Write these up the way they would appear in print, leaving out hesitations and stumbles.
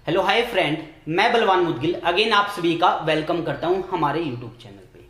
Hello hi friend, मैं बलवान Moudgil again आप सभी का वेलकम करता हूं हमारे यूट्यूब चैनल पे।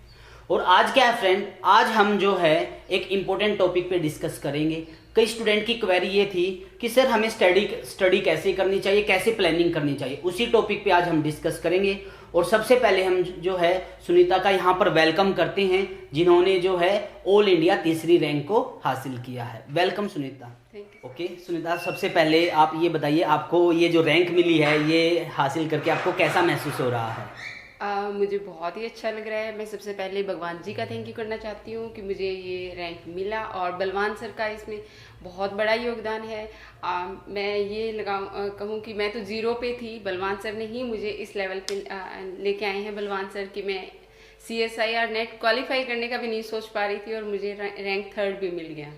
और आज क्या है फ्रेंड, आज हम जो है एक इम्पोर्टेंट टॉपिक पे डिस्कस करेंगे। कई स्टूडेंट की क्वेरी ये थी कि सर हमें स्टडी कैसे करनी चाहिए, कैसे प्लानिंग करनी चाहिए, उसी टॉपिक पे आज हम डिस्कस करेंगे। और सबसे पहले हम जो है सुनीता का यहाँ पर वेलकम करते हैं, जिन्होंने जो है ऑल इंडिया तीसरी रैंक को हासिल किया है। वेलकम सुनीता। ओके सुनीता, सबसे पहले आप ये बताइए, आपको ये जो रैंक मिली है ये हासिल करके आपको कैसा महसूस हो रहा है? मुझे बहुत ही अच्छा लग रहा है। मैं सबसे पहले भगवान जी का थैंक यू करना चाहती हूँ कि मुझे ये रैंक मिला, और बलवान सर का इसमें बहुत बड़ा योगदान है। मैं ये कहूँ कि मैं तो जीरो पे थी, बलवान सर ने ही मुझे इस लेवल पे लेके आए हैं। बलवान सर कि मैं CSI और नेट क्वालिफाई करने का भी नहीं सोच पा रही थी, और मुझे रैंक 3rd भी मिल गया।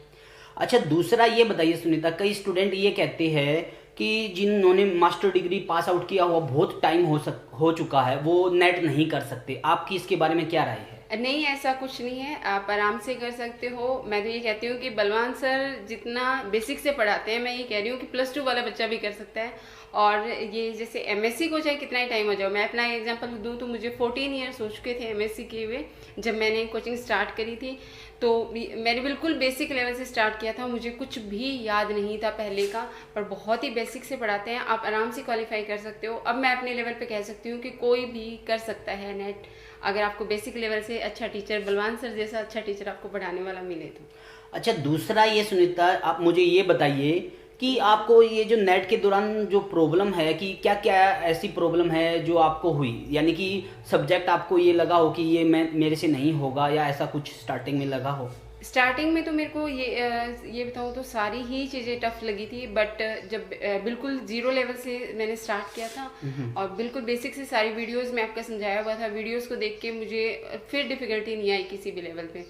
अच्छा, दूसरा ये बताइए सुनीता, कई स्टूडेंट ये कहते हैं कि जिन्होंने मास्टर डिग्री पास आउट किया हुआ बहुत टाइम हो चुका है, वो नेट नहीं कर सकते। आपकी इसके बारे में क्या राय है? नहीं, ऐसा कुछ नहीं है, आप आराम से कर सकते हो। मैं तो ये कहती हूँ कि बलवान सर जितना बेसिक से पढ़ाते हैं, मैं ये कह रही हूँ कि +2 वाला बच्चा भी कर सकता है। और ये जैसे MSc को चाहे कितना ही टाइम हो जाओ, मैं अपना एग्जांपल दूँ तो मुझे 14 ईयर्स हो चुके थे MSc किए हुए जब मैंने कोचिंग स्टार्ट करी थी। तो मैंने बिल्कुल बेसिक लेवल से स्टार्ट किया था, मुझे कुछ भी याद नहीं था पहले का, पर बहुत ही बेसिक से पढ़ाते हैं, आप आराम से क्वालिफाई कर सकते हो। अब मैं अपने लेवल पे कह सकती हूँ कि कोई भी कर सकता है नेट, अगर आपको बेसिक लेवल से अच्छा टीचर, बलवान सर जैसा अच्छा टीचर आपको पढ़ाने वाला मिले तो। अच्छा, दूसरा ये सुनीता, आप मुझे ये बताइए कि आपको ये जो नेट के दौरान जो प्रॉब्लम है, कि क्या क्या ऐसी प्रॉब्लम है जो आपको हुई, यानी कि सब्जेक्ट आपको ये लगा हो कि ये मेरे से नहीं होगा, या ऐसा कुछ स्टार्टिंग में लगा हो? स्टार्टिंग में तो मेरे को ये बताऊँ तो सारी ही चीज़ें टफ लगी थी, बट जब बिल्कुल जीरो लेवल से मैंने स्टार्ट किया था और बिल्कुल बेसिक से सारी वीडियोस में आपका समझाया हुआ था, वीडियोस को देख के मुझे फिर डिफ़िकल्टी नहीं आई किसी भी लेवल पे।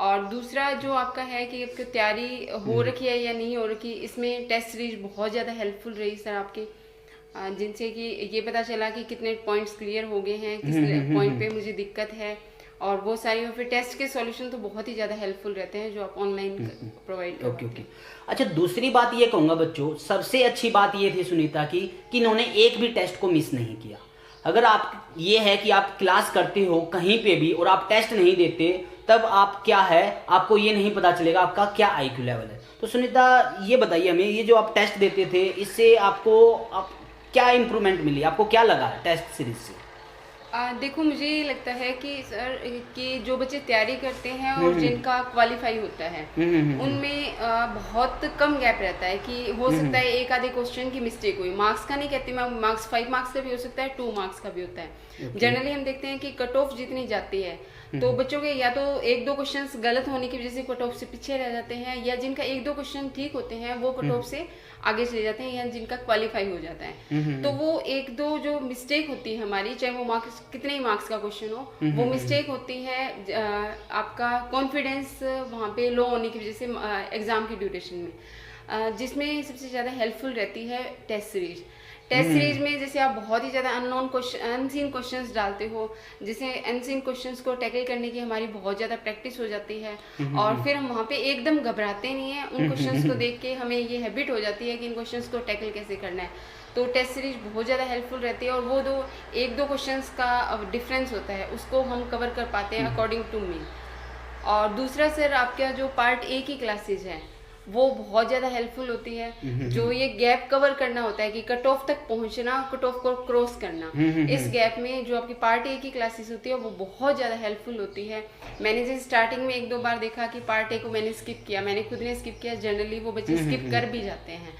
और दूसरा जो आपका है कि आपकी तैयारी हो रखी है या नहीं हो रखी, इसमें टेस्ट सीरीज बहुत ज़्यादा हेल्पफुल रही सर आपके, जिनसे कि ये पता चला कि कितने पॉइंट्स क्लियर हो गए हैं, किस पॉइंट पे मुझे दिक्कत है, और वो सारी। और फिर टेस्ट के सॉल्यूशन तो बहुत ही ज़्यादा हेल्पफुल रहते हैं जो आप ऑनलाइन प्रोवाइड करते हैं। ओके। अच्छा, दूसरी बात ये कहूँगा बच्चों, सबसे अच्छी बात ये थी सुनीता की कि इन्होंने एक भी टेस्ट को मिस नहीं किया। अगर आप ये है कि आप क्लास करते हो कहीं पे भी और आप टेस्ट नहीं देते, तब आप क्या है, आपको ये नहीं पता चलेगा आपका क्या IQ लेवल है। तो सुनीता ये बताइए हमें, ये जो आप टेस्ट देते थे, इससे आप क्या इम्प्रूवमेंट मिली, आपको क्या लगा टेस्ट सीरीज से? देखो, मुझे ये लगता है कि सर कि जो बच्चे तैयारी करते हैं और जिनका क्वालिफाई होता है, उनमें बहुत कम गैप रहता है कि हो सकता है एक आधे क्वेश्चन की मिस्टेक हुई। मार्क्स का नहीं कहती मैं, मार्क्स 5 मार्क्स का भी हो सकता है, 2 मार्क्स का भी होता है। जनरली हम देखते हैं कि कट ऑफ जितनी जाती है तो बच्चों के या तो 1-2 क्वेश्चंस गलत होने की वजह से कट ऑफ से पीछे रह जाते हैं, या जिनका 1-2 क्वेश्चन ठीक होते हैं वो कट ऑफ से आगे चले जाते हैं, या जिनका क्वालिफाई हो जाता है। तो वो 1-2 जो मिस्टेक होती है हमारी, चाहे वो मार्क्स कितने ही मार्क्स का क्वेश्चन हो, वो मिस्टेक होती है आपका कॉन्फिडेंस वहाँ पे लो होने की वजह से एग्जाम की ड्यूरेशन में, जिसमें सबसे ज़्यादा हेल्पफुल रहती है टेस्ट सीरीज। टेस्ट सीरीज में जैसे आप बहुत ही ज़्यादा अनसीन क्वेश्चंस डालते हो, जिसे अनसीन क्वेश्चंस को टैकल करने की हमारी बहुत ज़्यादा प्रैक्टिस हो जाती है, और फिर हम वहाँ पे एकदम घबराते नहीं हैं। उन क्वेश्चंस को देख के हमें ये हैबिट हो जाती है कि इन क्वेश्चंस को टैकल कैसे करना है। तो टेस्ट सीरीज बहुत ज़्यादा हेल्पफुल रहती है, और वो 1-2 क्वेश्चंस का डिफरेंस होता है उसको हम कवर कर पाते हैं अकॉर्डिंग टू मी। और दूसरा सर, आपका जो पार्ट A की क्लासेज है वो बहुत ज़्यादा हेल्पफुल होती है। जो ये गैप कवर करना होता है कि कट ऑफ तक पहुंचना, कट ऑफ को क्रॉस करना, इस गैप में जो आपकी पार्ट A की क्लासेस होती है वो बहुत ज़्यादा हेल्पफुल होती है। मैंने जैसे स्टार्टिंग में 1-2 बार देखा कि पार्ट A को मैंने स्किप किया, मैंने खुद ने स्किप किया, जनरली वो बच्चे स्किप कर भी जाते हैं।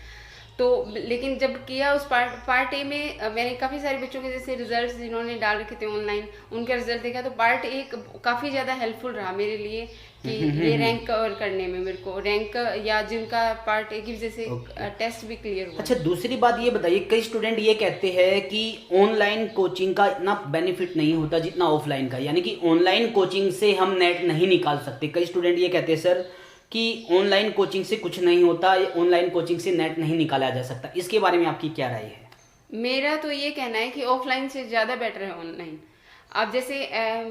तो लेकिन जब किया उस पार्ट ए में, मैंने काफ़ी सारे बच्चों के जैसे रिजल्ट्स जिन्होंने डाल रखे थे ऑनलाइन, उनका रिजल्ट देखा, तो पार्ट ए काफ़ी ज़्यादा हेल्पफुल रहा मेरे लिए कि ये रैंक कवर करने में, मेरे को रैंक, या जिनका पार्ट ए की वजह से टेस्ट भी क्लियर हुआ। अच्छा, दूसरी बात ये बताइए, कई स्टूडेंट ये कहते हैं कि ऑनलाइन कोचिंग का इतना बेनिफिट नहीं होता जितना ऑफलाइन का, यानी कि ऑनलाइन कोचिंग से हम नेट नहीं निकाल सकते। कई स्टूडेंट ये कहते हैं सर कि ऑनलाइन कोचिंग से कुछ नहीं होता, ऑनलाइन कोचिंग से नेट नहीं निकाला जा सकता। इसके बारे में आपकी क्या राय है? मेरा तो ये कहना है कि ऑफलाइन से ज़्यादा बेटर है ऑनलाइन। अब जैसे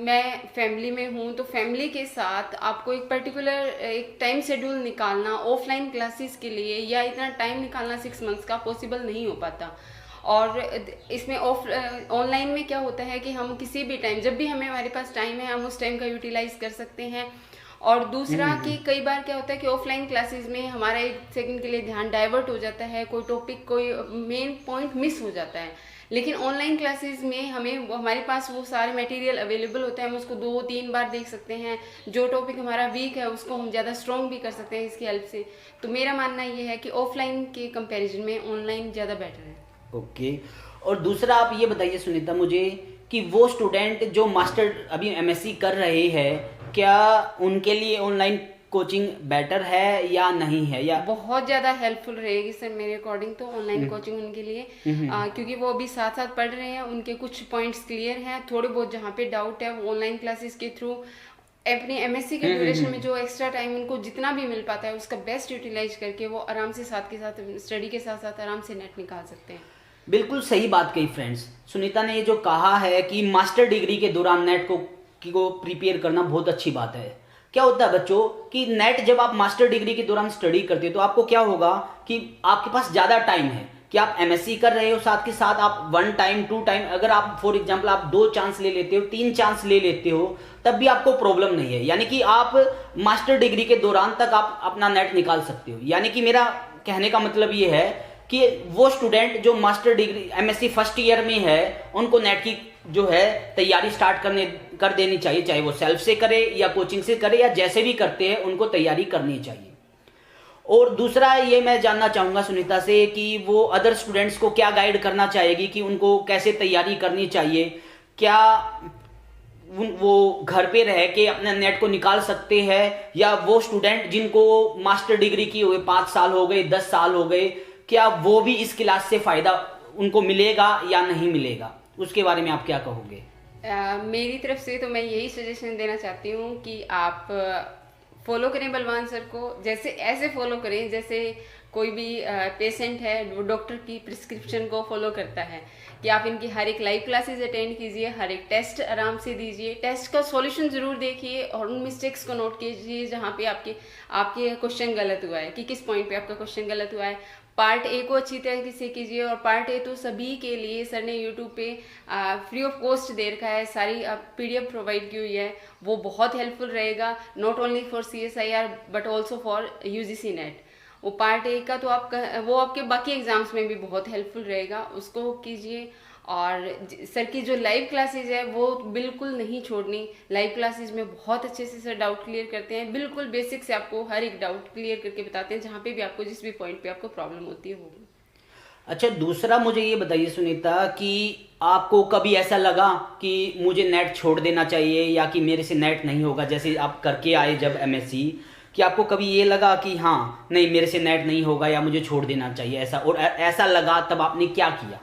मैं फैमिली में हूँ, तो फैमिली के साथ आपको एक पर्टिकुलर एक टाइम शेड्यूल निकालना ऑफलाइन क्लासेस के लिए, या इतना टाइम निकालना 6 मंथ्स का पॉसिबल नहीं हो पाता। और इसमें ऑनलाइन में क्या होता है कि हम किसी भी टाइम, जब भी हमारे पास टाइम है, हम उस टाइम का यूटिलाइज कर सकते हैं। और दूसरा कि कई बार क्या होता है कि ऑफलाइन क्लासेस में हमारा एक सेकंड के लिए ध्यान डाइवर्ट हो जाता है, कोई टॉपिक, कोई मेन पॉइंट मिस हो जाता है। लेकिन ऑनलाइन क्लासेस में हमारे पास वो सारे मटेरियल अवेलेबल होता है, हम उसको 2-3 बार देख सकते हैं। जो टॉपिक हमारा वीक है उसको हम ज़्यादा स्ट्रॉन्ग भी कर सकते हैं इसकी हेल्प से। तो मेरा मानना ये है कि ऑफलाइन के कंपैरिजन में ऑनलाइन ज़्यादा बेटर है। ओके। और दूसरा आप ये बताइए सुनीता मुझे कि वो स्टूडेंट जो मास्टर अभी एमएससी कर रहे हैं, क्या उनके लिए ऑनलाइन कोचिंग बेटर है या नहीं है? या बहुत ज़्यादा हेल्पफुल रहेगी सर मेरे अकॉर्डिंग तो ऑनलाइन कोचिंग उनके लिए, क्योंकि वो अभी साथ साथ पढ़ रहे हैं, उनके कुछ पॉइंट्स क्लियर हैं, थोड़े बहुत जहाँ पे डाउट है वो ऑनलाइन क्लासेस के थ्रू अपनी एमएससी के ड्यूरेशन में जो एक्स्ट्रा टाइम उनको जितना भी मिल पाता है उसका बेस्ट यूटिलाइज करके वो आराम से साथ के साथ स्टडी के साथ साथ आराम से नेट निकाल सकते हैं। बिल्कुल सही बात कही फ्रेंड्स। सुनीता ने ये जो कहा है कि मास्टर डिग्री के दौरान नेट को प्रिपेयर करना बहुत अच्छी बात है। क्या होता है बच्चों कि नेट जब आप मास्टर डिग्री के दौरान स्टडी करते हो तो आपको क्या होगा कि आपके पास ज़्यादा टाइम है कि आप एमएससी कर रहे हो, साथ के साथ आप 1 टाइम 2 टाइम, अगर आप फॉर एग्जांपल आप 2 चांस ले लेते हो, 3 चांस ले लेते हो, तब भी आपको प्रॉब्लम नहीं है। यानी कि आप मास्टर डिग्री के दौरान तक आप अपना नेट निकाल सकते हो। यानी कि मेरा कहने का मतलब ये है कि वो स्टूडेंट जो master degree MSc first year में है उनको नेट की जो है तैयारी स्टार्ट कर देनी चाहिए, चाहे वो सेल्फ से करे या कोचिंग से करे या जैसे भी करते हैं उनको तैयारी करनी चाहिए। और दूसरा ये मैं जानना चाहूँगा सुनीता से कि वो अदर स्टूडेंट्स को क्या गाइड करना चाहेगी कि उनको कैसे तैयारी करनी चाहिए? क्या वो घर पे रह के अपने नेट को निकाल सकते हैं, या वो स्टूडेंट जिनको मास्टर डिग्री की हुए 5 साल हो गए, 10 साल हो गए, क्या वो भी इस क्लास से फ़ायदा उनको मिलेगा या नहीं मिलेगा? उसके बारे में आप क्या कहोगे? मेरी तरफ से तो मैं यही सजेशन देना चाहती हूँ कि आप फॉलो करें बलवान सर को, जैसे ऐसे फॉलो करें जैसे कोई भी पेशेंट है वो डॉक्टर की प्रिस्क्रिप्शन को फॉलो करता है, कि आप इनकी हर एक लाइव क्लासेस अटेंड कीजिए, हर एक टेस्ट आराम से दीजिए, टेस्ट का सॉल्यूशन ज़रूर देखिए और उन मिस्टेक्स को नोट कीजिए जहाँ पे आपके क्वेश्चन गलत हुआ है, कि किस पॉइंट पे आपका क्वेश्चन गलत हुआ है। पार्ट ए को अच्छी तरीके से कीजिए, और पार्ट ए तो सभी के लिए सर ने यूट्यूब पे फ्री ऑफ कॉस्ट दे रखा है, सारी पीडीएफ प्रोवाइड की हुई है, वो बहुत हेल्पफुल रहेगा, not only for CSIR but also for UGC net. वो पार्ट ए का तो वो आपके बाकी एग्जाम्स में भी बहुत हेल्पफुल रहेगा, उसको कीजिए। और सर की जो लाइव क्लासेस है वो बिल्कुल नहीं छोड़नी, लाइव क्लासेस में बहुत अच्छे से सर डाउट क्लियर करते हैं, बिल्कुल बेसिक से आपको हर एक डाउट क्लियर करके बताते हैं, जहाँ पे भी आपको जिस भी पॉइंट पे आपको प्रॉब्लम होती है वो। अच्छा, दूसरा मुझे ये बताइए सुनीता कि आपको कभी ऐसा लगा कि मुझे नेट छोड़ देना चाहिए या कि मेरे से नेट नहीं होगा, जैसे आप करके आए जब MSc, कि आपको कभी ये लगा कि हाँ नहीं मेरे से नेट नहीं होगा या मुझे छोड़ देना चाहिए ऐसा, और ऐसा लगा तब आपने क्या किया?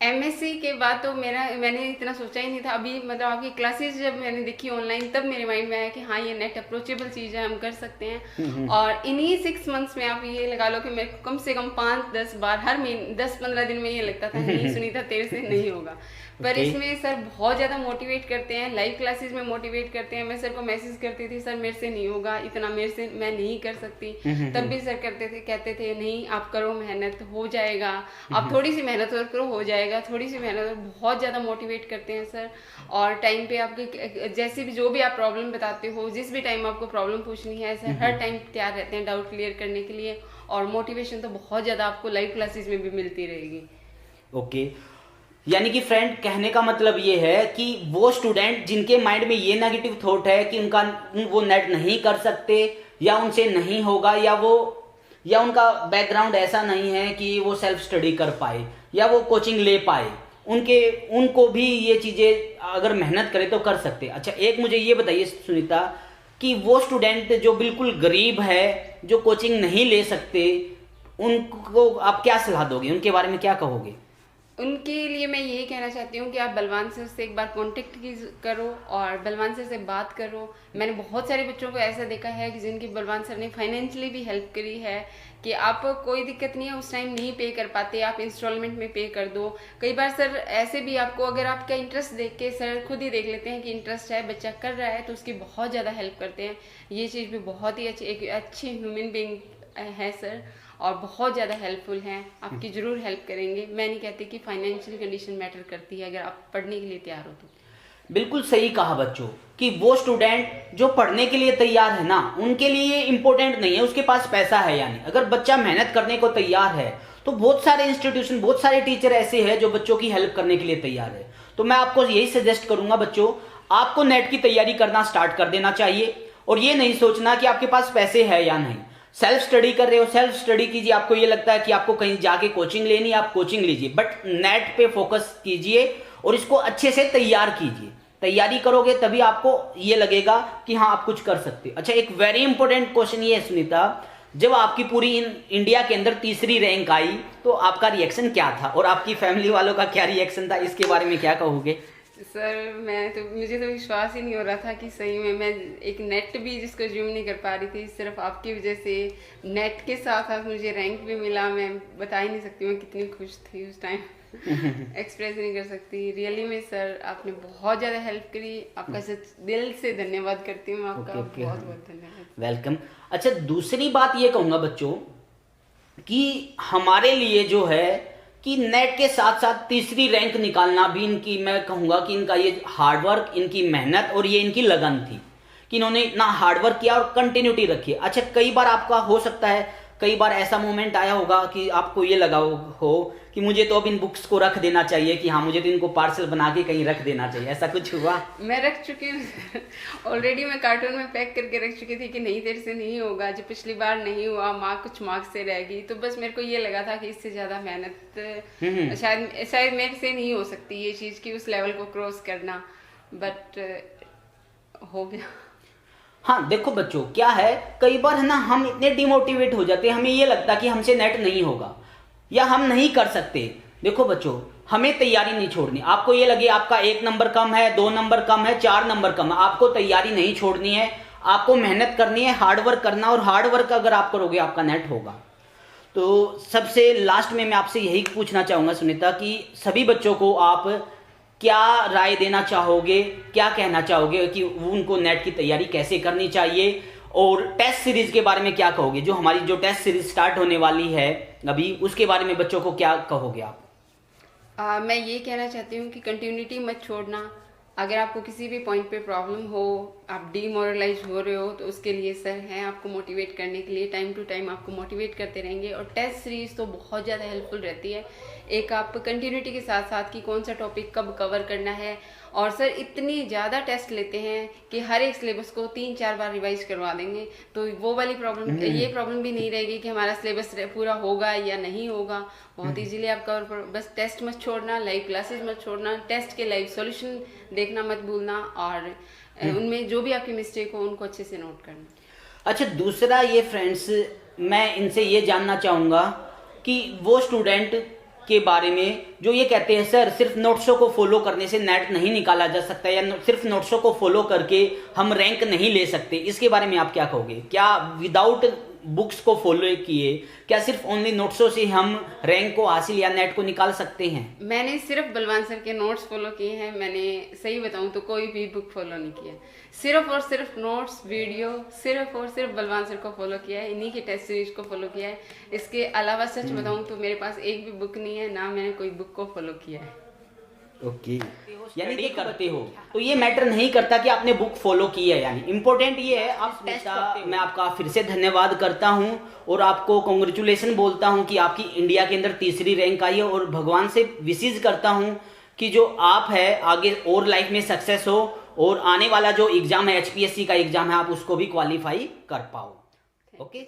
MSc के बाद तो मैंने इतना सोचा ही नहीं था। अभी मतलब आपकी क्लासेस जब मैंने देखी ऑनलाइन तब मेरे माइंड में आया कि हाँ ये नेट अप्रोचेबल चीज़ है, हम कर सकते हैं। और इन्हीं 6 मंथ्स में आप ये लगा लो कि मेरे को कम से कम 5-10 बार हर महीने 10-15 दिन में ये लगता था नहीं सुनीता तेरे से नहीं होगा। पर इसमें सर बहुत ज़्यादा मोटिवेट करते हैं, लाइव क्लासेस में मोटिवेट करते हैं। मैं सर को मैसेज करती थी सर मेरे से नहीं होगा इतना, मेरे से मैं नहीं कर सकती, तब भी सर कहते थे नहीं आप करो मेहनत हो जाएगा, आप थोड़ी सी मेहनत और करो हो जाएगा, थोड़ी सी मेहनत और। बहुत ज़्यादा मोटिवेट करते हैं सर। और टाइम पे आपके जैसे भी जो भी आप प्रॉब्लम बताते हो, जिस भी टाइम आपको प्रॉब्लम पूछनी है सर हर टाइम तैयार रहते हैं डाउट क्लियर करने के लिए। और मोटिवेशन तो बहुत ज़्यादा आपको लाइव क्लासेस में भी मिलती रहेगी। ओके, यानी कि फ्रेंड कहने का मतलब ये है कि वो स्टूडेंट जिनके माइंड में ये नेगेटिव थॉट है कि वो नेट नहीं कर सकते या उनसे नहीं होगा, या उनका बैकग्राउंड ऐसा नहीं है कि वो सेल्फ स्टडी कर पाए या वो कोचिंग ले पाए, उनको भी ये चीज़ें अगर मेहनत करे तो कर सकते। अच्छा, एक मुझे ये बताइए सुनीता कि वो स्टूडेंट जो बिल्कुल गरीब है, जो कोचिंग नहीं ले सकते, उनको आप क्या सलाह दोगे, उनके बारे में क्या कहोगे? उनके लिए मैं यही कहना चाहती हूँ कि आप बलवान सर से एक बार कांटेक्ट करो और बलवान सर से बात करो। मैंने बहुत सारे बच्चों को ऐसा देखा है कि जिनकी बलवान सर ने फाइनेंशियली भी हेल्प करी है, कि आप कोई दिक्कत नहीं है उस टाइम नहीं पे कर पाते, आप इंस्टॉलमेंट में पे कर दो। कई बार सर ऐसे भी आपको अगर आपका इंटरेस्ट देख के सर खुद ही देख लेते हैं कि इंटरेस्ट है बच्चा कर रहा है, तो उसकी बहुत ज़्यादा हेल्प करते हैं। ये चीज़ भी बहुत ही अच्छी, एक अच्छे ह्यूमन बीइंग है सर। और बहुत ज़्यादा हेल्पफुल हैं, आपकी ज़रूर हेल्प करेंगे। मैं नहीं कहती कि फाइनेंशियल कंडीशन मैटर करती है, अगर आप पढ़ने के लिए तैयार हो तो। बिल्कुल सही कहा बच्चों कि वो स्टूडेंट जो पढ़ने के लिए तैयार है ना, उनके लिए इम्पोर्टेंट नहीं है उसके पास पैसा है या नहीं। अगर बच्चा मेहनत करने को तैयार है तो बहुत सारे इंस्टीट्यूशन, बहुत सारे टीचर ऐसे हैं जो बच्चों की हेल्प करने के लिए तैयार है। तो मैं आपको यही सजेस्ट करूंगा बच्चों, आपको नेट की तैयारी करना स्टार्ट कर देना चाहिए और ये नहीं सोचना कि आपके पास पैसे है या नहीं। सेल्फ स्टडी कर रहे हो, सेल्फ स्टडी कीजिए। आपको ये लगता है कि आपको कहीं जाके कोचिंग लेनी है, आप कोचिंग लीजिए, बट नेट पे फोकस कीजिए और इसको अच्छे से तैयार कीजिए। तैयारी करोगे तभी आपको ये लगेगा कि हाँ आप कुछ कर सकते। अच्छा, एक वेरी इंपॉर्टेंट क्वेश्चन ये है सुनीता, जब आपकी पूरी इंडिया के अंदर तीसरी रैंक आई तो आपका रिएक्शन क्या था और आपकी फैमिली वालों का क्या रिएक्शन था, इसके बारे में क्या कहोगे? सर मुझे तो विश्वास ही नहीं हो रहा था कि सही में मैं एक नेट भी जिसको ज्यूम नहीं कर पा रही थी, सिर्फ आपकी वजह से नेट के साथ साथ मुझे रैंक भी मिला। मैं बता ही नहीं सकती मैं कितनी खुश थी उस टाइम, एक्सप्रेस नहीं कर सकती। रियली में सर आपने बहुत ज़्यादा हेल्प करी, आपका सच दिल से धन्यवाद करती हूँ, आपका बहुत बहुत धन्यवाद। वेलकम। अच्छा, दूसरी बात ये कहूँगा बच्चों कि हमारे लिए जो है कि नेट के साथ साथ तीसरी रैंक निकालना भी इनकी, मैं कहूँगा कि इनका ये हार्डवर्क, इनकी मेहनत और ये इनकी लगन थी कि इन्होंने इतना हार्डवर्क किया और कंटिन्यूटी रखी। अच्छा, कई बार आपका हो सकता है, कई बार ऐसा मोमेंट आया होगा कि आपको ये लगा हो कि मुझे तो अब इन बुक्स को रख देना चाहिए, कि हाँ मुझे तो इनको पार्सल बना के कहीं रख देना चाहिए, ऐसा कुछ हुआ? मैं रख चुकी हूँ ऑलरेडी। मैं कार्टून में पैक करके रख चुकी थी कि नहीं तेरे से नहीं होगा, जो पिछली बार नहीं हुआ, कुछ मार्क्स से रह गई, तो बस मेरे को ये लगा था कि इससे ज़्यादा मेहनत शायद मेरे से नहीं हो सकती ये चीज़ की उस लेवल को क्रॉस करना, बट हो गया। हाँ देखो बच्चों, क्या है कई बार है ना, हम इतने डिमोटिवेट हो जाते हैं, हमें ये लगता है कि हमसे नेट नहीं होगा या हम नहीं कर सकते। देखो बच्चों, हमें तैयारी नहीं छोड़नी। आपको ये लगे आपका 1 नंबर कम है, 2 नंबर कम है, 4 नंबर कम है, आपको तैयारी नहीं छोड़नी है, आपको मेहनत करनी है, हार्डवर्क करना, और हार्डवर्क अगर आप करोगे आपका नेट होगा। तो सबसे लास्ट में मैं आपसे यही पूछना चाहूँगा सुनीता कि सभी बच्चों को आप क्या राय देना चाहोगे, क्या कहना चाहोगे कि उनको नेट की तैयारी कैसे करनी चाहिए, और टेस्ट सीरीज के बारे में क्या कहोगे? जो हमारी जो टेस्ट सीरीज स्टार्ट होने वाली है अभी, उसके बारे में बच्चों को क्या कहोगे आप? मैं ये कहना चाहती हूँ कि कंटिन्यूटी मत छोड़ना। अगर आपको किसी भी पॉइंट पे प्रॉब्लम हो, आप डीमोरलाइज हो रहे हो, तो उसके लिए सर हैं आपको मोटिवेट करने के लिए, टाइम टू टाइम आपको मोटिवेट करते रहेंगे। और टेस्ट सीरीज तो बहुत ज़्यादा हेल्पफुल रहती है, एक आप कंटिन्यूटी के साथ साथ कि कौन सा टॉपिक कब कवर करना है। और सर इतनी ज़्यादा टेस्ट लेते हैं कि हर एक सिलेबस को 3-4 बार रिवाइज करवा देंगे, तो वो वाली प्रॉब्लम, ये प्रॉब्लम भी नहीं रहेगी कि हमारा सिलेबस पूरा होगा या नहीं होगा। बहुत इजीली आप कवर, बस टेस्ट मत छोड़ना, लाइव क्लासेस मत छोड़ना, टेस्ट के लाइव सॉल्यूशन देखना मत भूलना, और उनमें जो भी आपकी मिस्टेक हो उनको अच्छे से नोट करना। अच्छा, दूसरा ये फ्रेंड्स, मैं इनसे ये जानना चाहूँगा कि वो स्टूडेंट के बारे में जो ये कहते हैं सर सिर्फ नोट्सों को फॉलो करने से नेट नहीं निकाला जा सकता, या सिर्फ नोट्सों को फॉलो करके हम रैंक नहीं ले सकते, इसके बारे में आप क्या कहोगे? क्या विदाउट बुक्स को फॉलो किए, क्या सिर्फ ओनली नोट्सों से हम रैंक को हासिल या नेट को निकाल सकते हैं? मैंने सिर्फ बलवान सर के नोट्स फॉलो किए हैं, मैंने सही बताऊं तो कोई भी बुक फॉलो नहीं किया, सिर्फ और सिर्फ नोट्स, वीडियो, सिर्फ और सिर्फ बलवान सर को फॉलो किया है, इन्हीं के टेस्ट सीरीज को फॉलो किया है। इसके अलावा सच बताऊं तो मेरे पास एक भी बुक नहीं है, ना मैंने कोई बुक को फॉलो किया है। ओके, यानी कि करते हो तो ये मैटर नहीं करता कि आपने बुक फॉलो की है, यानी इम्पोर्टेंट ये है आप टेस्ट करते हो। मैं आपका फिर से धन्यवाद करता हूं और आपको कॉन्ग्रेचुलेसन बोलता हूं कि आपकी इंडिया के अंदर तीसरी रैंक आई है, और भगवान से विशेष करता हूं कि जो आप है आगे और लाइफ में सक्सेस हो, और आने वाला जो एग्जाम है HPSC का एग्जाम है आप उसको भी क्वालिफाई कर पाओ। ओके।